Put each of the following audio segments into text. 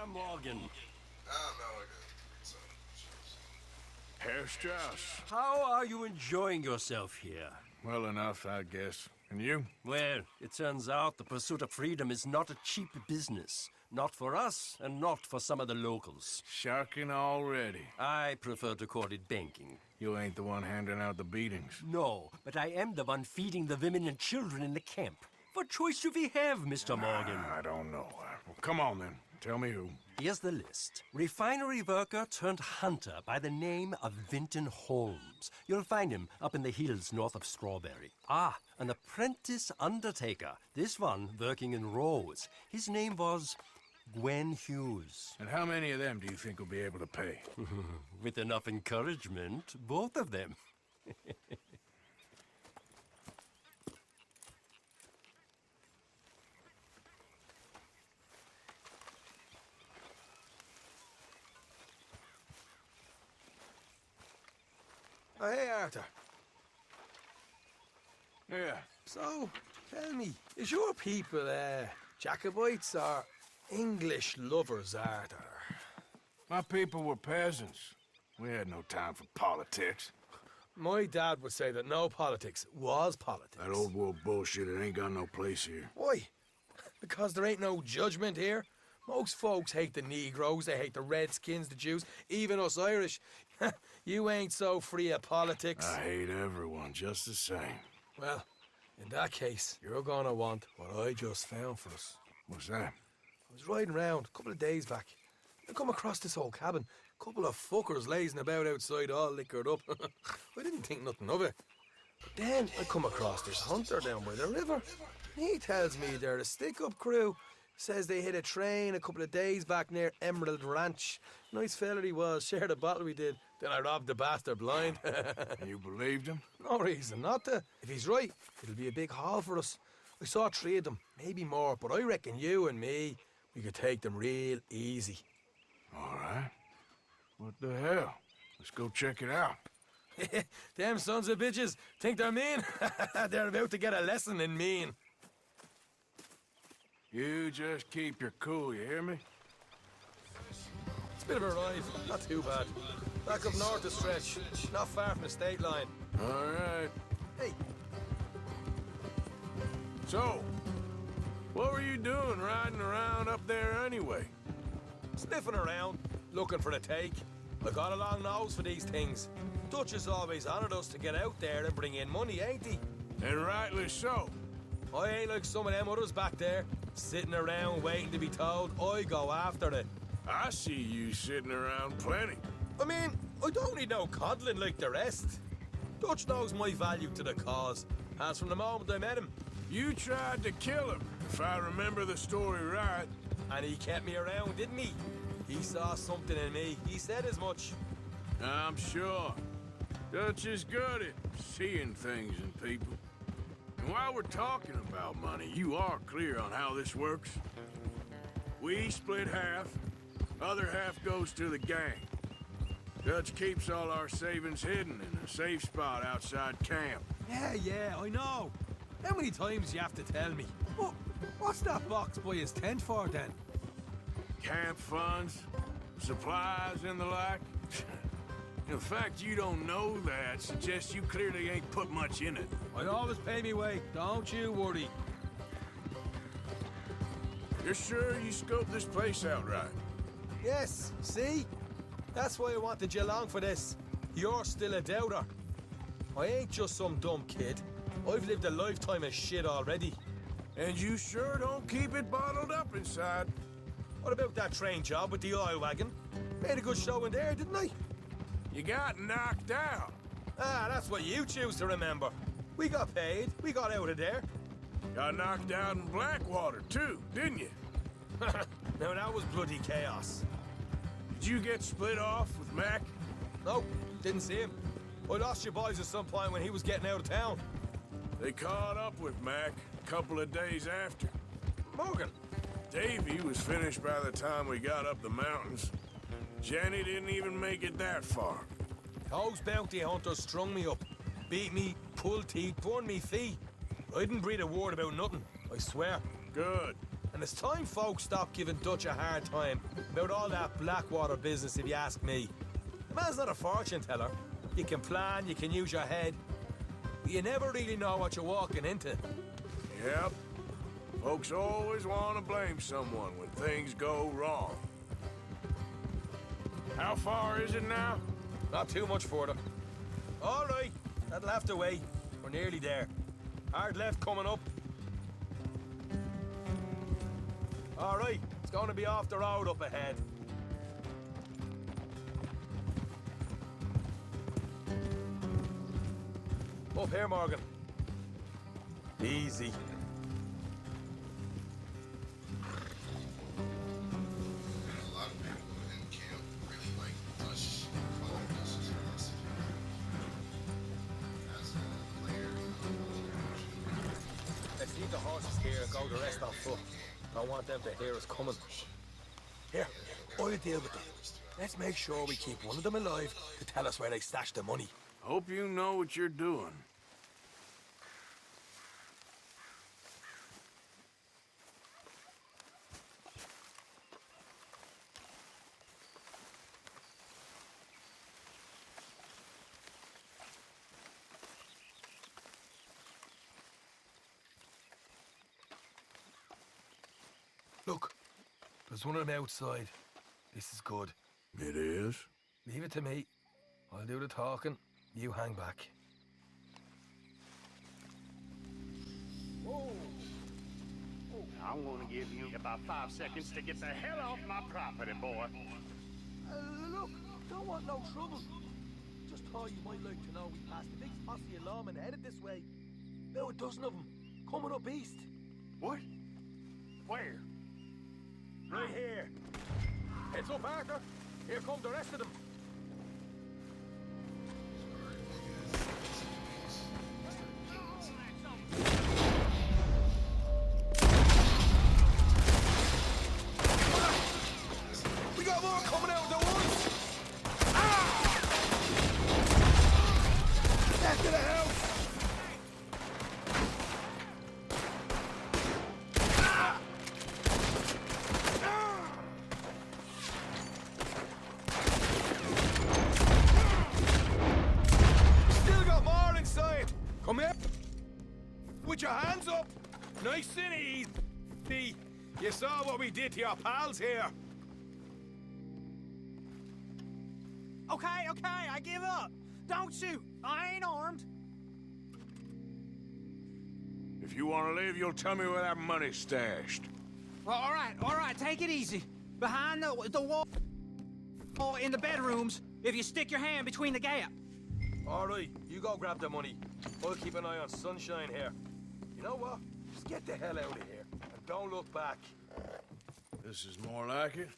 Herr Morgan. Ah, no, I got Herr Strauss. How are you enjoying yourself here? Well enough, I guess. And you? Well, it turns out the pursuit of freedom is not a cheap business. Not for us, and not for some of the locals. Sharking already. I prefer to call it banking. You ain't the one handing out the beatings. No, but I am the one feeding the women and children in the camp. What choice do we have, Mr. Morgan? I don't know. Well, come on, then. Tell me who. Here's the list. Refinery worker turned hunter by the name of Vinton Holmes. You'll find him up in the hills north of Strawberry. Ah, an apprentice undertaker. This one working in Rose. His name was Gwen Hughes. And how many of them do you think will be able to pay? With enough encouragement, both of them. Oh, hey, Arthur. Yeah. So, tell me, is your people, Jacobites or English lovers, Arthur? My people were peasants. We had no time for politics. My dad would say that no politics was politics. That old world bullshit, it ain't got no place here. Why? Because there ain't no judgment here. Most folks hate the Negroes, they hate the Redskins, the Jews, even us Irish. You ain't so free of politics. I hate everyone just the same. Well, in that case, you're gonna want what I just found for us. What's that? I was riding around a couple of days back. I come across this old cabin. A couple of fuckers lazing about outside all liquored up. I didn't think nothing of it. But then I come across this hunter down by the river. He tells me they're a stick-up crew. Says they hit a train a couple of days back near Emerald Ranch. Nice fella he was, shared a bottle we did. Then I robbed the bastard blind. And you believed him? No reason not to. If he's right, it'll be a big haul for us. I saw 3 of them, maybe more, but I reckon you and me, we could take them real easy. All right. What the hell? Let's go check it out. Them sons of bitches think they're mean. They're about to get a lesson in mean. You just keep your cool, you hear me? It's a bit of a ride, not too bad. Back up north a stretch, not far from the state line. All right. Hey. So, what were you doing riding around up there anyway? Sniffing around, looking for the take. I got a long nose for these things. Dutch has always honoured us to get out there and bring in money, ain't he? And rightly so. I ain't like some of them others back there, sitting around waiting to be told. I go after it. I see you sitting around plenty. I mean, I don't need no coddling like the rest. Dutch knows my value to the cause, as from the moment I met him. You tried to kill him, if I remember the story right. And he kept me around, didn't he? He saw something in me. He said as much. I'm sure. Dutch is good at seeing things in people. And while we're talking about money, you are clear on how this works. We split half, other half goes to the gang. Dutch keeps all our savings hidden in a safe spot outside camp. Yeah, I know. How many times you have to tell me? What's that box by his tent for, then? Camp funds, supplies, and the like. The fact you don't know that suggests you clearly ain't put much in it. I always pay me way, don't you worry. You're sure you scoped this place out right? Yes, see? That's why I wanted you along for this. You're still a doubter. I ain't just some dumb kid. I've lived a lifetime of shit already. And you sure don't keep it bottled up inside. What about that train job with the oil wagon? Made a good show in there, didn't I? You got knocked out. Ah, that's what you choose to remember. We got paid. We got out of there. Got knocked out in Blackwater, too, didn't you? Now, that was bloody chaos. Did you get split off with Mac? No, didn't see him. I lost your boys at some point when he was getting out of town. They caught up with Mac a couple of days after. Morgan. Davy was finished by the time we got up the mountains. Jenny didn't even make it that far. Those bounty hunters strung me up. Beat me, pulled teeth, burned me feet. I didn't breathe a word about nothing, I swear. Good. And And it's time folks stop giving Dutch a hard time about all that Blackwater business, if you ask me. The man's not a fortune teller. You can plan, you can use your head, but you never really know what you're walking into. Yep. Folks always want to blame someone when things go wrong. How far is it now? Not too much further. All right, that'll have to wait. We're nearly there. Hard left coming up. All right, it's going to be off the road up ahead. Up here, Morgan. Easy. A lot of people in camp really like Dutch business philosophy. As a player, Let's leave the horses here and go the rest on foot. Don't want them to hear us coming. Here, I'll deal with them. Let's make sure we keep one of them alive to tell us where they stashed the money. Hope you know what you're doing. Look, there's one of them outside. This is good. It is? Leave it to me. I'll do the talking. You hang back. I'm gonna give you about 5 seconds to get the hell off my property, boy. Look, don't want no trouble. Just thought you might like to know we passed a big posse of lawmen headed this way. About a dozen of them, coming up east. What? Where? Right here. Heads up, Arthur. Here come the rest of them. We got more coming out of the woods! Back to the house! Still got more inside! Come here! With your hands up! Nice and easy! You saw what we did to your pals here! Okay, I give up. Don't shoot. I ain't armed. If you want to leave, you'll tell me where that money's stashed. Well, all right, take it easy. Behind the wall in the bedrooms, if you stick your hand between the gap. All right, you go grab the money. I'll keep an eye on Sunshine here. You know what? Just get the hell out of here and don't look back. This is more like it.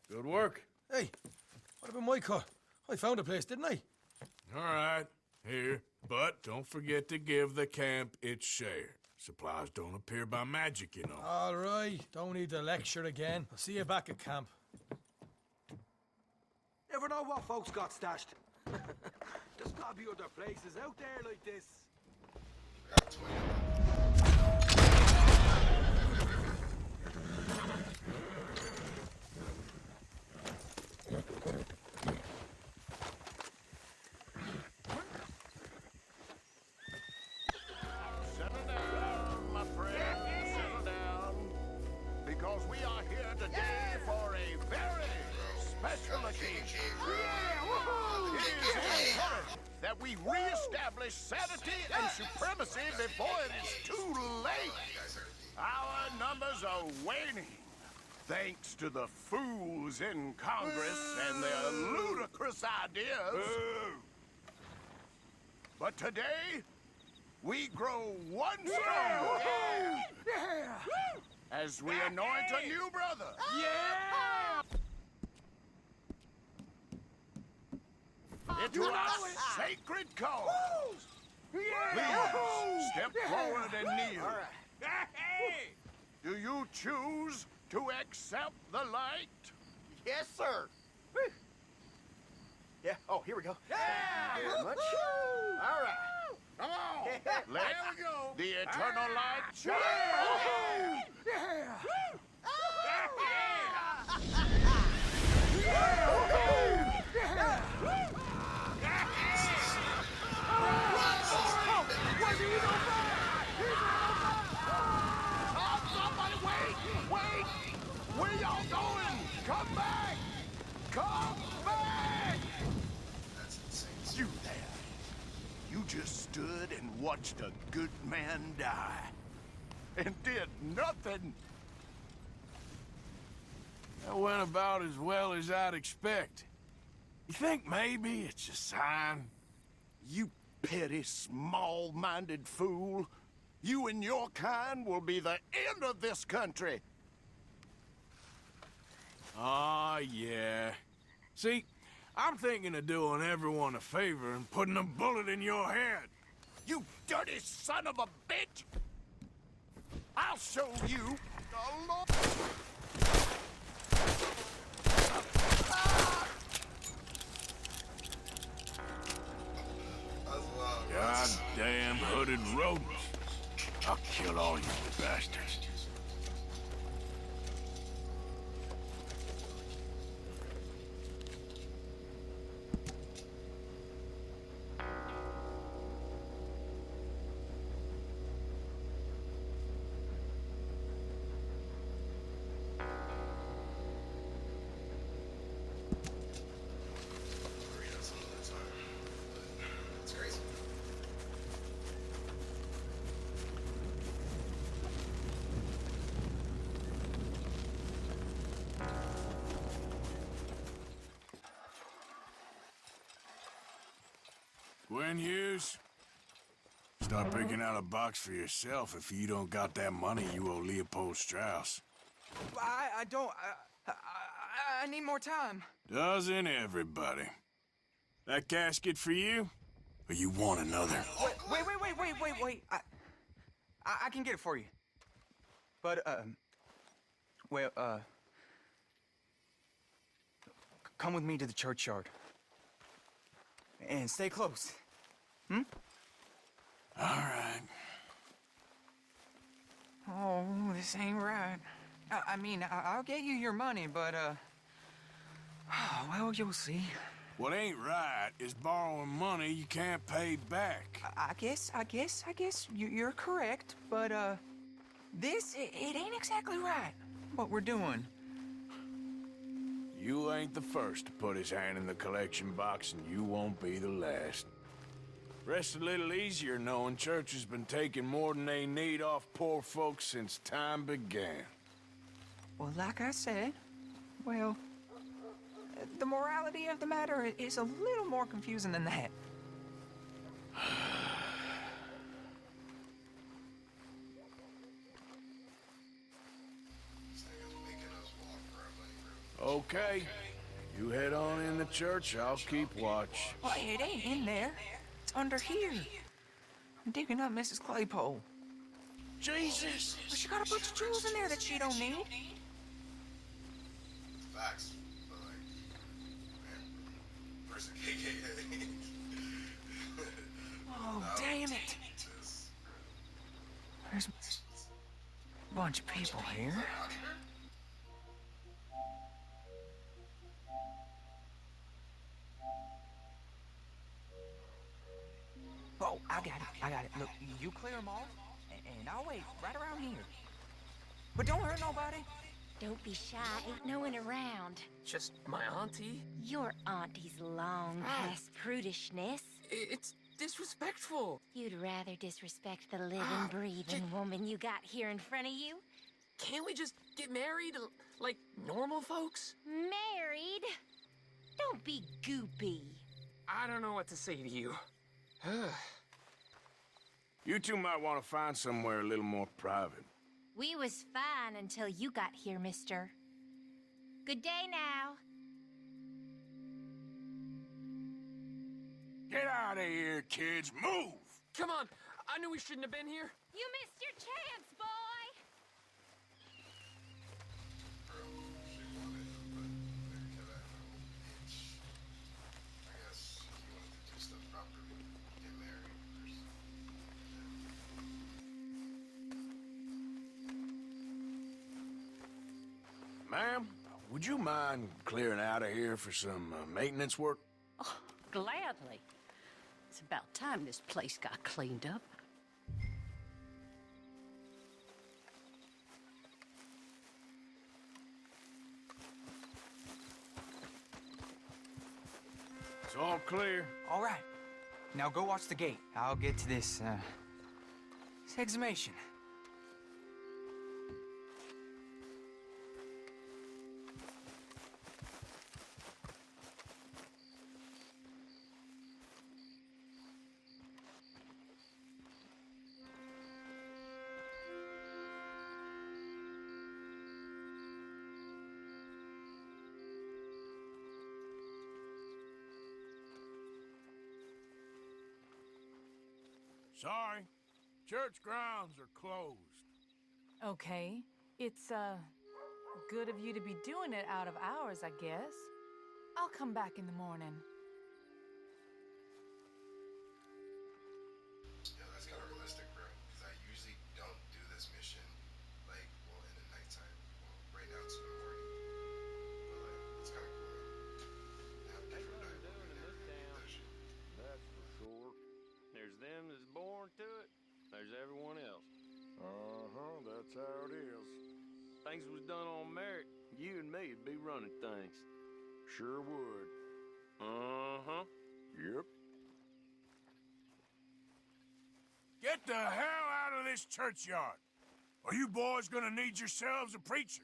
Good work. Hey, what about my cut? I found a place, didn't I? All right, here. But don't forget to give the camp its share. Supplies don't appear by magic, you know. All right, don't need to lecture again. I'll see you back at camp. Never know what folks got stashed. There's gotta be other places out there like this. Settle down, my friend. Settle down. Because we are here today for a very special occasion. It is imperative that we reestablish sanity and supremacy before it is too late. Our numbers are waning, thanks to the fools in Congress and their ludicrous ideas. But today, we grow one stronger as we anoint a new brother. Into our sacred cause. Please step forward and kneel. Do you choose to accept the light? Yes, sir. Yeah. Oh, here we go. Yeah. Very much. All right. Come on. Let we go. the eternal light shine. Come back! Come back! That's insane. You there. You just stood and watched a good man die. And did nothing. That went about as well as I'd expect. You think maybe it's a sign? You petty, small-minded fool. You and your kind will be the end of this country. Ah, yeah. See, I'm thinking of doing everyone a favor and putting a bullet in your head. You dirty son of a bitch! I'll show you the law. That's loud. Goddamn hooded rodents. I'll kill all you bastards. Burritos all the time. But it's crazy. Gwen Hughes, start picking out a box for yourself if you don't got that money you owe Leopold Strauss. I don't. I need more time. Doesn't everybody? That casket for you? Or you want another? Wait. I can get it for you. But, come with me to the churchyard. And stay close. All right. Oh, this ain't right. I mean, I'll get you your money, but, well, you'll see. What ain't right is borrowing money you can't pay back. I guess you're correct, but, it ain't exactly right, what we're doing. You ain't the first to put his hand in the collection box, and you won't be the last. Rest a little easier knowing church has been taking more than they need off poor folks since time began. Well, like I said, well, the morality of the matter is a little more confusing than that. This thing is making us walk around like Okay. You head on in the church, I'll keep watch. Well, it ain't in there. It's under here. I'm digging up Mrs. Claypole. Jesus! Well, she got a bunch of jewels in there that she don't need. facts. But like, man, person KKA. Oh, damn it. There's a bunch of people here. Oh, I got it. Look, you clear them off, and I'll wait right around here. But don't hurt nobody. Don't be shy, ain't no one around. Just my auntie? Your auntie's long past prudishness. It's disrespectful. You'd rather disrespect the living, breathing woman you got here in front of you? Can't we just get married like normal folks? Married? Don't be goopy. I don't know what to say to you. You two might want to find somewhere a little more private. We was fine until you got here, mister. Good day now. Get out of here, kids. Move! Come on, I knew we shouldn't have been here. You missed your chance, boy! Bro, she wanted to put their kid at home. I guess he wanted to do stuff properly. Get married first. Ma'am, would you mind clearing out of here for some maintenance work? Oh, gladly. It's about time this place got cleaned up. It's all clear. All right. Now go watch the gate. I'll get to this exhumation. Sorry. Church grounds are closed. Okay. It's, good of you to be doing it out of hours, I guess. I'll come back in the morning. Yeah, that's kind of realistic, bro. Because I usually don't do this mission, like, well, in the nighttime. Well, right now it's in the morning. But, like, it's kind of cool, though. Have different night doing in this town. that shit. That's for sure. There's them that's born to it. There's everyone else. Uh-huh, that's how it is. Things was done on merit, you and me'd be running things. Sure would. Uh-huh. Yep. Get the hell out of this churchyard. Are you boys gonna need yourselves a preacher?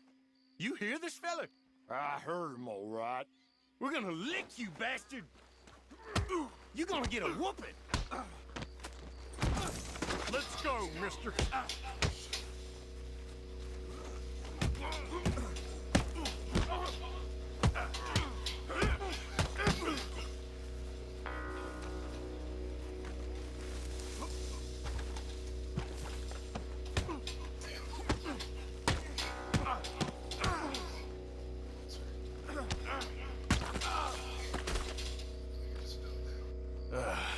You hear this fella? I heard him all right. We're gonna lick you, bastard! You're gonna get a whooping! Let's go, mister.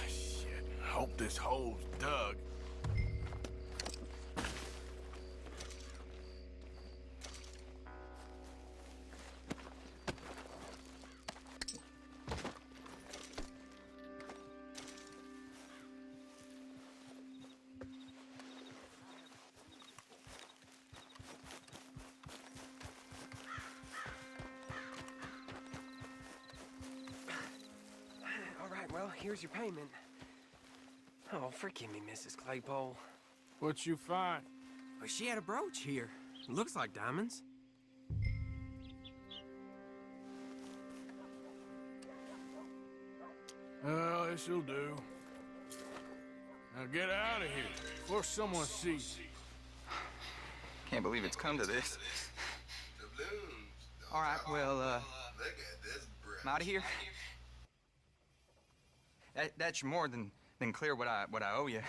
Shit. Hope this hole's dug. All right, well, here's your payment. Oh, forgive me, Mrs. Claypole. What you find? Well, she had a brooch here. Looks like diamonds. Well, this'll do. Now get out of here before someone sees you. Can't believe it's come to this. The blues. All right, well, Look at this breath. I'm out of here. That's more than clear what I owe you.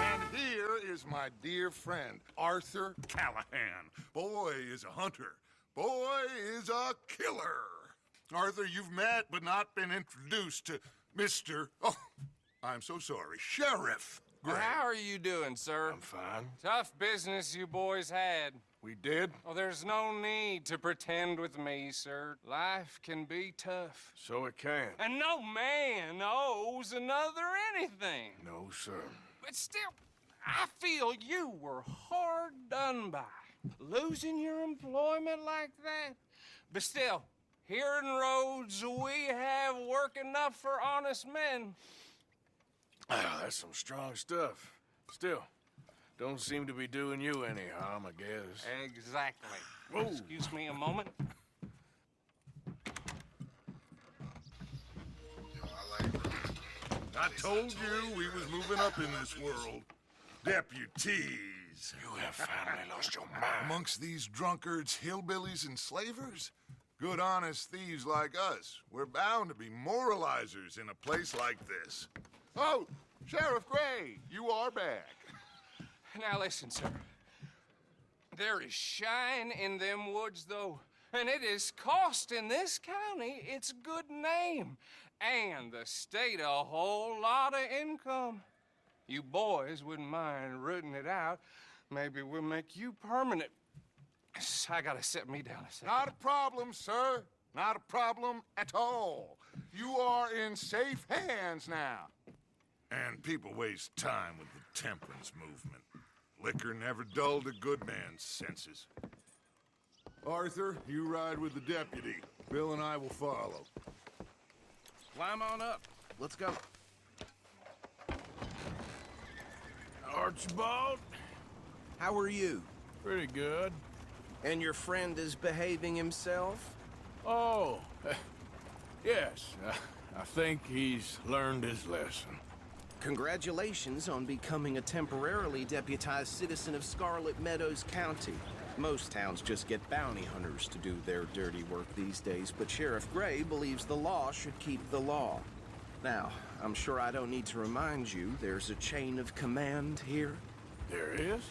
And here is my dear friend, Arthur Callahan. Boy is a hunter. Boy is a killer. Arthur, you've met but not been introduced to Mr. Oh, I'm so sorry, Sheriff Gray. How are you doing, sir? I'm fine. Tough business you boys had. We did? Oh, there's no need to pretend with me, sir. Life can be tough. So it can. And no man owes another anything. No, sir. But still, I feel you were hard done by. Losing your employment like that. But still, here in Rhodes, we have work enough for honest men. Ah, that's some strong stuff. Still, don't seem to be doing you any harm, I guess. Exactly. Whoa. Excuse me a moment. I told you we was moving up in this world. Deputies. You have finally lost your mind. Amongst these drunkards, hillbillies, and slavers? Good, honest thieves like us. We're bound to be moralizers in a place like this. Oh, Sheriff Gray, you are back. Now listen, sir. There is shine in them woods, though, and it is costing this county its good name and the state a whole lot of income. You boys wouldn't mind rooting it out. Maybe we'll make you permanent. I gotta sit me down a second. Not a problem, sir. Not a problem at all. You are in safe hands now. And people waste time with the temperance movement. Liquor never dulled a good man's senses. Arthur, you ride with the deputy. Bill and I will follow. Climb on up. Let's go. Archibald? How are you? Pretty good. And your friend is behaving himself? Oh, yes. I think he's learned his lesson. Congratulations on becoming a temporarily deputized citizen of Scarlet Meadows County. Most towns just get bounty hunters to do their dirty work these days, but Sheriff Gray believes the law should keep the law. Now, I'm sure I don't need to remind you there's a chain of command here. There is?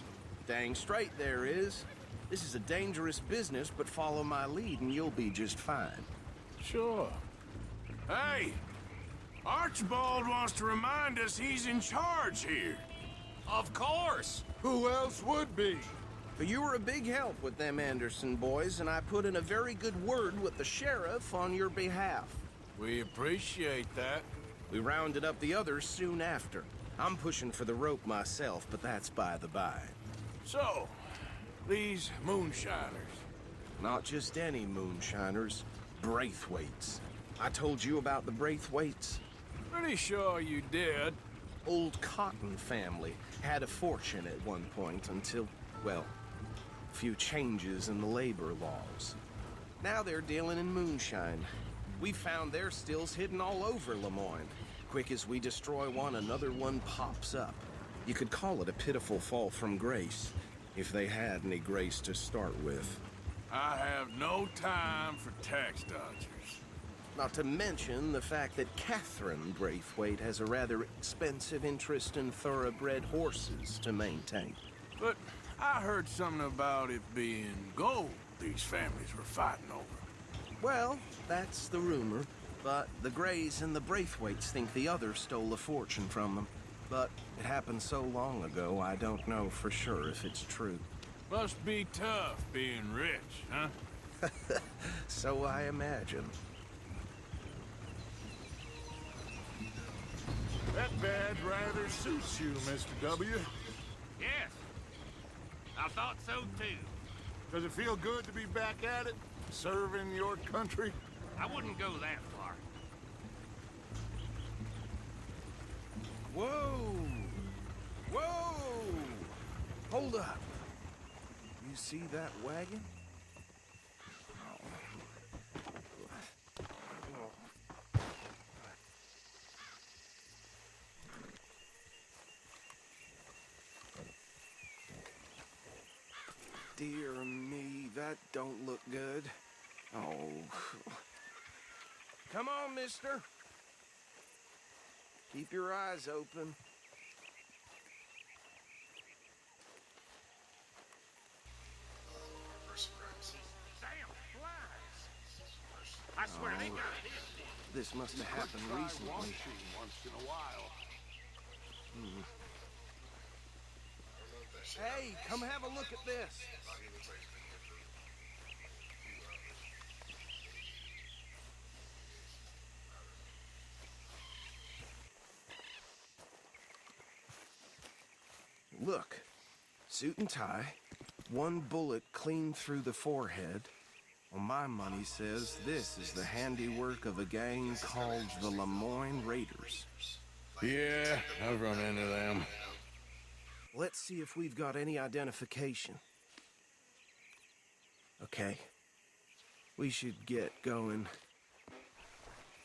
Dang straight there is. This is a dangerous business, but follow my lead and you'll be just fine. Sure. Hey! Archibald wants to remind us he's in charge here. Of course! Who else would be? But you were a big help with them Anderson boys, and I put in a very good word with the sheriff on your behalf. We appreciate that. We rounded up the others soon after. I'm pushing for the rope myself, but that's by the by. So, these moonshiners. Not just any moonshiners, Braithwaites. I told you about the Braithwaites? Pretty sure you did. Old Cotton family had a fortune at one point until, well, a few changes in the labor laws. Now they're dealing in moonshine. We found their stills hidden all over Lemoyne. Quick as we destroy one, another one pops up. You could call it a pitiful fall from grace, if they had any grace to start with. I have no time for tax dodgers. Not to mention the fact that Catherine Braithwaite has a rather expensive interest in thoroughbred horses to maintain. But I heard something about it being gold these families were fighting over. Well, that's the rumor, but the Grays and the Braithwaites think the others stole a fortune from them. But it happened so long ago, I don't know for sure if it's true. Must be tough being rich, huh? So I imagine. That badge rather suits you, Mr. W. Yes. I thought so, too. Does it feel good to be back at it? Serving your country? I wouldn't go that far. Whoa! Whoa! Hold up. You see that wagon? Dear me, that don't look good. Oh. Come on, mister. Keep your eyes open. Damn flies. I swear they got it. This must have happened recently. Once in a while. Hey, come have a look at this. Look, suit and tie, one bullet clean through the forehead. Well, my money says this is the handiwork of a gang called the Lemoyne Raiders. Yeah, I've run into them. Let's see if we've got any identification. Okay. We should get going.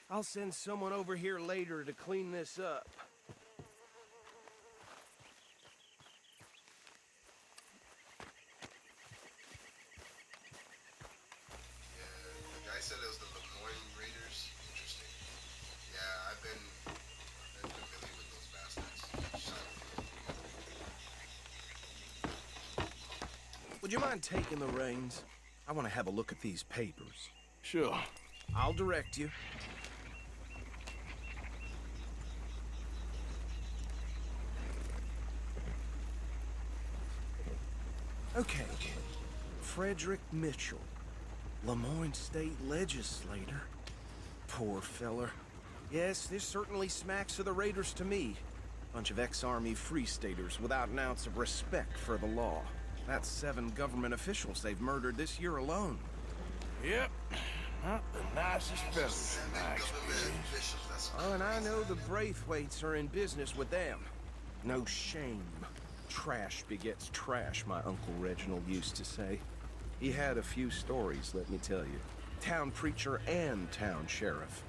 I'll send someone over here later to clean this up. The guy said it was the Lemoyne Raiders. Interesting. Yeah, I've been familiar with those bastards. Would you mind taking the reins? I want to have a look at these papers. Sure. I'll direct you. Okay. Frederick Mitchell, Lemoyne State Legislator. Poor feller. Yes, this certainly smacks of the Raiders to me. Bunch of ex-army free staters without an ounce of respect for the law. That's 7 government officials they've murdered this year alone. Yep. Not the nicest fellas in my experience. Oh, and I know the Braithwaites are in business with them. No shame. Trash begets trash, my Uncle Reginald used to say. He had a few stories, let me tell you. Town preacher and town sheriff.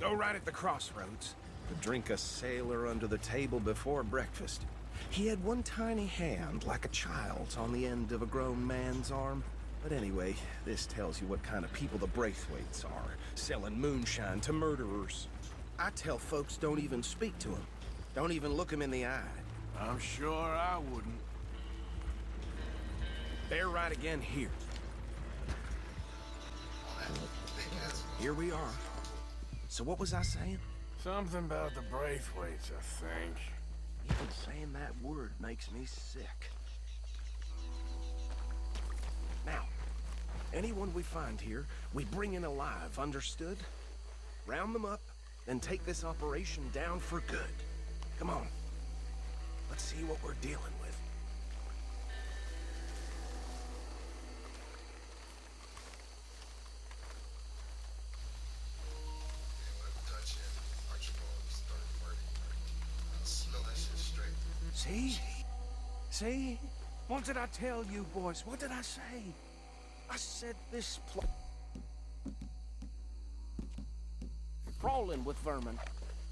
Go right at the crossroads. Could drink a sailor under the table before breakfast. He had one tiny hand, like a child's, on the end of a grown man's arm. But anyway, this tells you what kind of people the Braithwaites are, selling moonshine to murderers. I tell folks don't even speak to him. Don't even look him in the eye. I'm sure I wouldn't. They're right again here. Here we are. So what was I saying? Something about the Braithwaites, I think. Even saying that word makes me sick. Now, anyone we find here, we bring in alive, understood? Round them up, then take this operation down for good. Come on. Let's see what we're dealing with. See? See? What did I tell you, boys? What did I say? I said this crawling with vermin.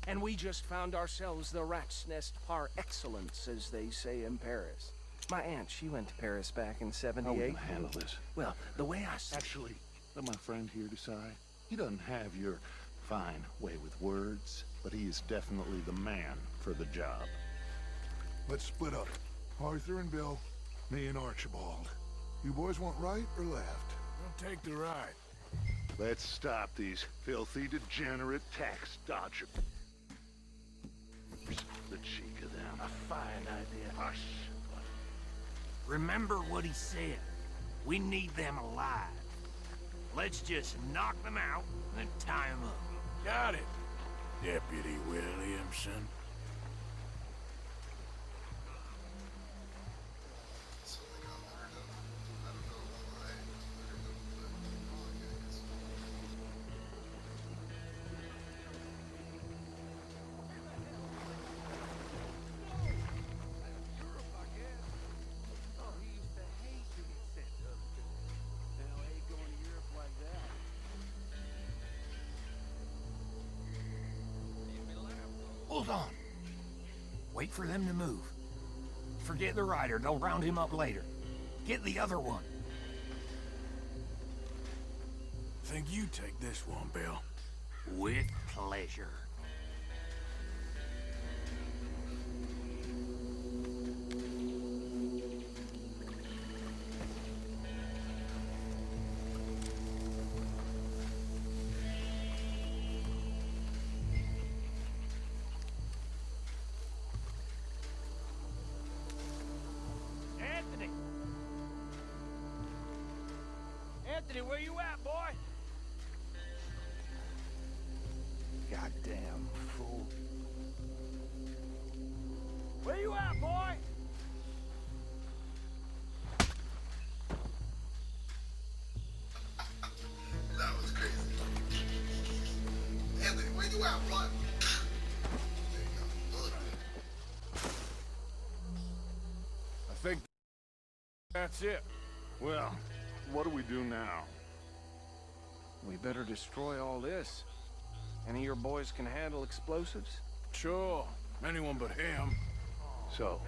And we just found ourselves the rat's nest par excellence, as they say in Paris. My aunt, she went to Paris back in '78. How are we gonna handle this? Well, the way I... Actually, let my friend here decide. He doesn't have your fine way with words, but he is definitely the man for the job. Let's split up. Arthur and Bill, me and Archibald. You boys want right or left? I'll take the right. Let's stop these filthy, degenerate tax dodgers. The cheek of them. A fine idea. Hush. Remember what he said. We need them alive. Let's just knock them out and tie them up. Got it, Deputy Williamson. Hold on. Wait for them to move. Forget the rider. They'll round him up later. Get the other one. Think you take this one, Bill. With pleasure. Anthony, where you at, boy? Goddamn fool. Where you at, boy? That was crazy. Anthony, where you at, blood? There you go. I think that's it. Well, what do we do now? We better destroy all this. Any of your boys can handle explosives? Sure. Anyone but him. So,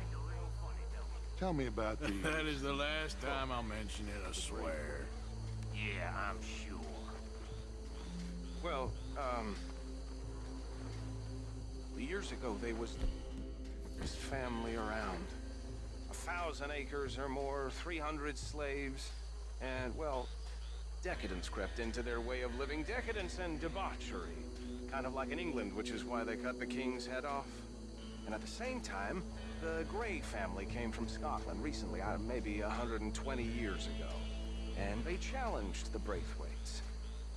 tell me about these. That is the last time I'll mention it, I swear. Yeah, I'm sure. Well, years ago, they was this family around. 1,000 acres or more, 300 slaves, and, well, decadence crept into their way of living. Decadence and debauchery. Kind of like in England, which is why they cut the king's head off. And at the same time, the Grey family came from Scotland recently, maybe 120 years ago. And they challenged the Braithwaites.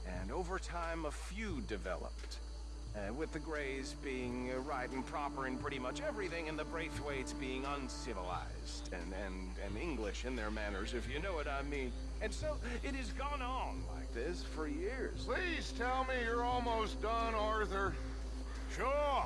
And over time, a feud developed. With the Greys being right and proper in pretty much everything, and the Braithwaites being uncivilized and English in their manners, if you know what I mean. And so it has gone on like this for years. Please tell me you're almost done, Arthur. Sure.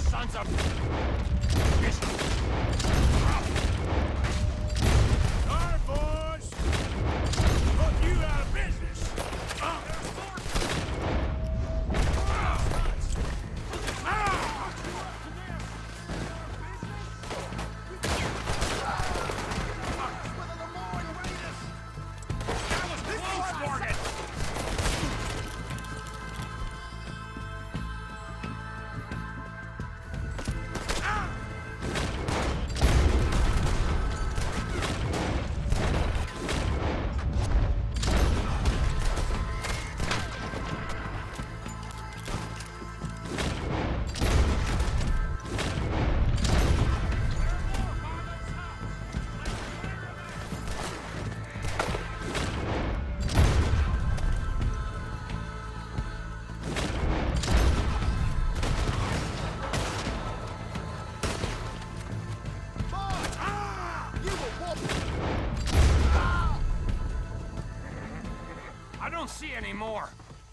Sons of... Sorry, boys. Put you out of business. I don't see any more.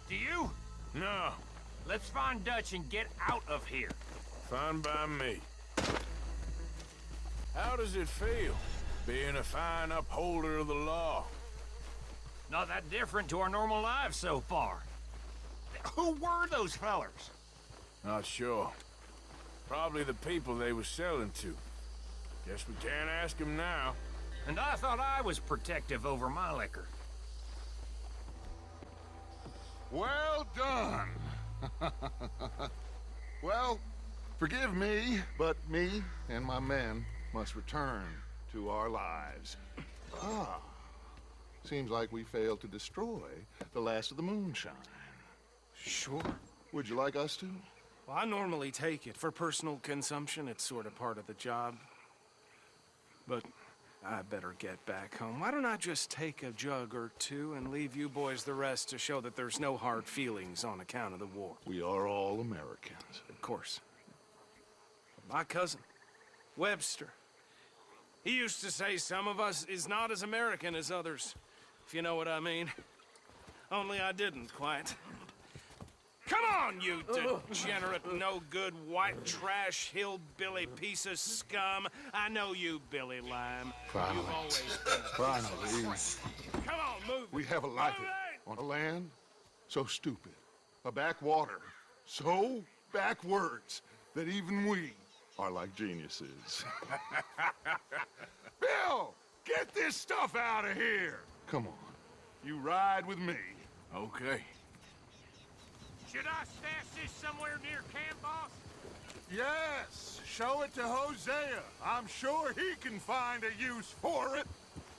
Do you? No. Let's find Dutch and get out of here. Fine by me. How does it feel, being a fine upholder of the law? Not that different to our normal lives so far. Who were those fellers? Not sure. Probably the people they were selling to. Guess we can't ask them now. And I thought I was protective over my liquor. Well done. Well, forgive me, but me and my men must return to our lives. Ah, seems like we failed to destroy the last of the moonshine. Sure. Would you like us to? Well, I normally take it. For personal consumption, it's sort of part of the job. But I better get back home. Why don't I just take a jug or two and leave you boys the rest to show that there's no hard feelings on account of the war? We are all Americans. Of course. My cousin, Webster, he used to say some of us is not as American as others, if you know what I mean. Only I didn't quite. Come on, you degenerate, no-good, white trash, hillbilly piece of scum. I know you, Billy Lime. Finally. You've always been Finally. Come on, move. We have a life on a land so stupid, a backwater so backwards that even we are like geniuses. Bill, get this stuff out of here. Come on, you ride with me. Okay. Should I stash this somewhere near camp, boss? Yes, show it to Hosea. I'm sure he can find a use for it.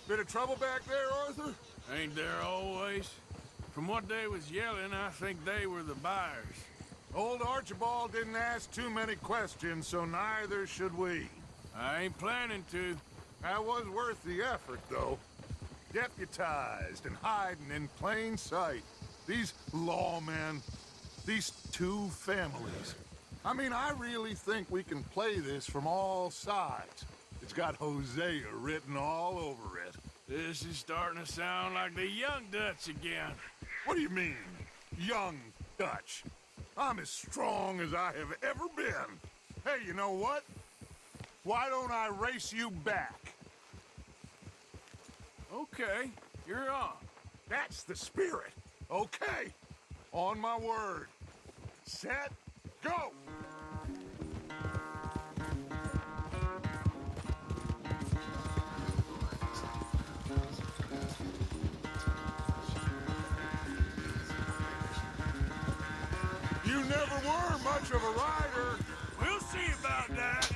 Bit of trouble back there, Arthur? Ain't there always? From what they was yelling, I think they were the buyers. Old Archibald didn't ask too many questions, so neither should we. I ain't planning to. That was worth the effort, though. Deputized and hiding in plain sight. These lawmen, these two families. I mean, I really think we can play this from all sides. It's got Hosea written all over it. This is starting to sound like the young Dutch again. What do you mean, young Dutch? I'm as strong as I have ever been. Hey, you know what? Why don't I race you back? Okay, you're on. That's the spirit. Okay, on my word. Set, go! You never were much of a rider. We'll see about that.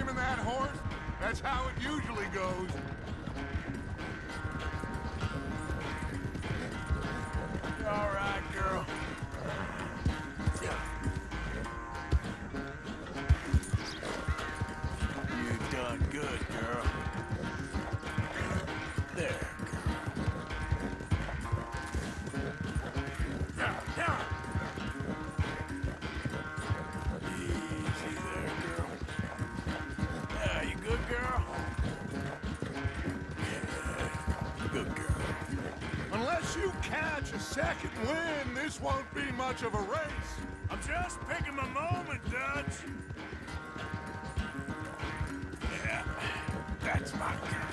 naming that horse? That's how it usually goes. You all right, girl? You done good, girl. There, girl. Yeah. Easy there, girl. Yeah, you good, girl? Yeah, good girl. Unless you catch a second wind, this won't be much of a race. I'm just picking my moment, Dutch. Yeah, that's my girl.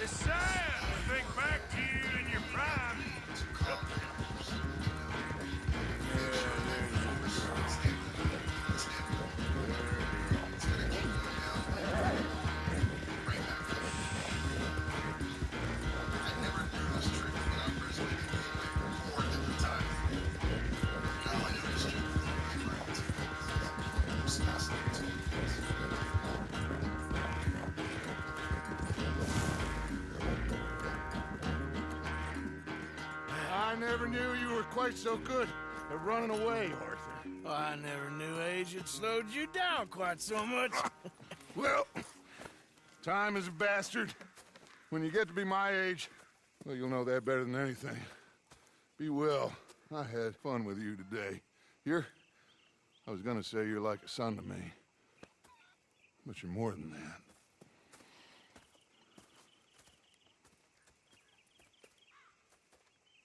It's sad to think back to you in your prime. I never knew you were quite so good at running away, Arthur. Oh, I never knew age had slowed you down quite so much. Well, time is a bastard. When you get to be my age, well, you'll know that better than anything. Be well. I had fun with you today. I was gonna say you're like a son to me. But you're more than that.